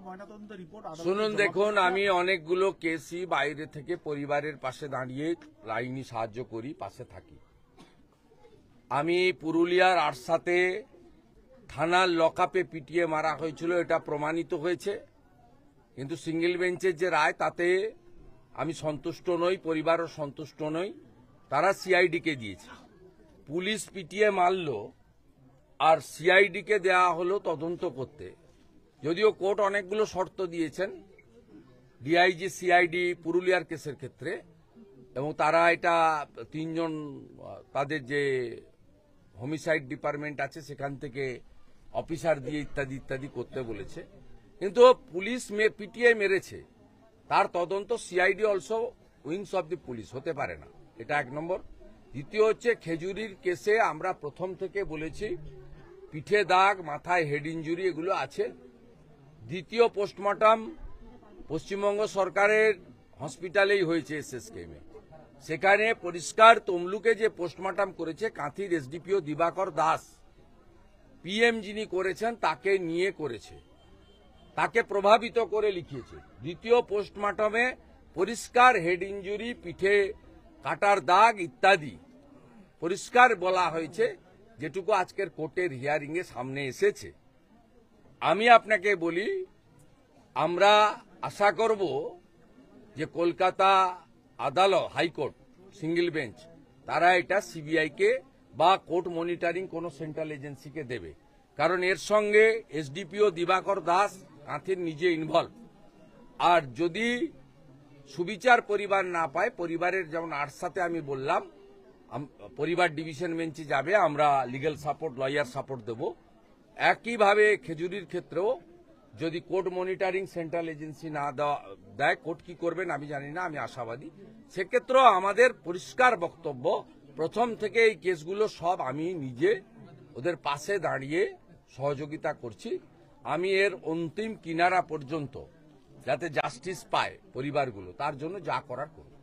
ময়নাতদন্ত রিপোর্ট শুনুন, দেখুন, আমি অনেকগুলো কেসই বাইরে থেকে পরিবারের পাশে দাঁড়িয়ে আইনি সাহায্য করি, পাশে থাকি। আমি পুরুলিয়ার আরসাতে থানার লকআপে পিটিয়ে মারা হয়েছিল, এটা প্রমাণিত হয়েছে। কিন্তু সিঙ্গেল বেঞ্চের যে রায়, তাতে আমি সন্তুষ্ট নই, পরিবারও সন্তুষ্ট নই। তারা সিআইডিকে দিয়েছে, পুলিশ পিটিয়ে মারল আর সিআইডিকে দেওয়া হলো তদন্ত করতে। যদিও কোর্ট অনেকগুলো শর্ত দিয়েছেন ডিআইজি সিআইডি পুরুলিয়ার কেসের ক্ষেত্রে, এবং তারা এটা তিনজন তাদের যে হোমিসাইড ডিপার্টমেন্ট আছে সেখান থেকে অফিসার দিয়ে ইত্যাদি ইত্যাদি করতে বলেছে। কিন্তু পুলিশ পিটিয়ে মেরেছে, তার তদন্ত CID also wings of the police হতে পারে না, এটা এক নম্বর। দ্বিতীয় হচ্ছে, খেজুরির কেসে আমরা প্রথম থেকে বলেছি পিঠে দাগ, মাথায় হেড ইঞ্জুরি এগুলো আছে। দ্বিতীয় পোস্টমর্টম পশ্চিমবঙ্গ সরকারের হসপিটালেই হয়েছে, এসএসকেএমে। সেখানে পরিষ্কার তমলুকে যে পোস্টমর্টম করেছে কাঁথির এসডিপিও দিবাকর দাস, পিএম যিনি করেছেন তাকে নিয়ে করেছে, তাকে প্রভাবিত করে লিখিয়েছে। দ্বিতীয় পোস্টমর্টমে পরিষ্কার হেড ইঞ্জুরি, পিঠে কাটার দাগ ইত্যাদি পরিষ্কার বলা হয়েছে, যেটুকু আজকের কোর্টের হিয়ারিং এ সামনে এসেছে। আমি আপনাকে বলি, আমরা আশা করব যে কলকাতা আদালত, হাইকোর্ট, সিঙ্গেল বেঞ্চ, তারা এটা সিবিআইকে বা কোর্ট মনিটরিং কোনো সেন্ট্রাল এজেন্সিকে দেবে। কারণ এর সঙ্গে এসডিপিও দিবাকর দাস কাঁথির নিজে ইনভলভ। আর যদি সুবিচার পরিবার না পায়, পরিবারের যেমন আরসাতে আমি বললাম পরিবার ডিভিশন বেঞ্চে যাবে, আমরা লিগ্যাল সাপোর্ট, লয়ার সাপোর্ট দেব। একইভাবে খেজুরির ক্ষেত্রেও যদি কোর্ট মনিটরিং সেন্ট্রাল এজেন্সি না দেয়, কোর্ট কি করবেন আমি জানি না, আমি আশাবাদী। সেক্ষেত্রেও আমাদের পরিষ্কার বক্তব্য, প্রথম থেকে এই কেসগুলো সব আমি নিজে ওদের পাশে দাঁড়িয়ে সহযোগিতা করছি। আমি এর অন্তিম কিনারা পর্যন্ত যাতে জাস্টিস পায় পরিবারগুলো, তার জন্য যা করার করব।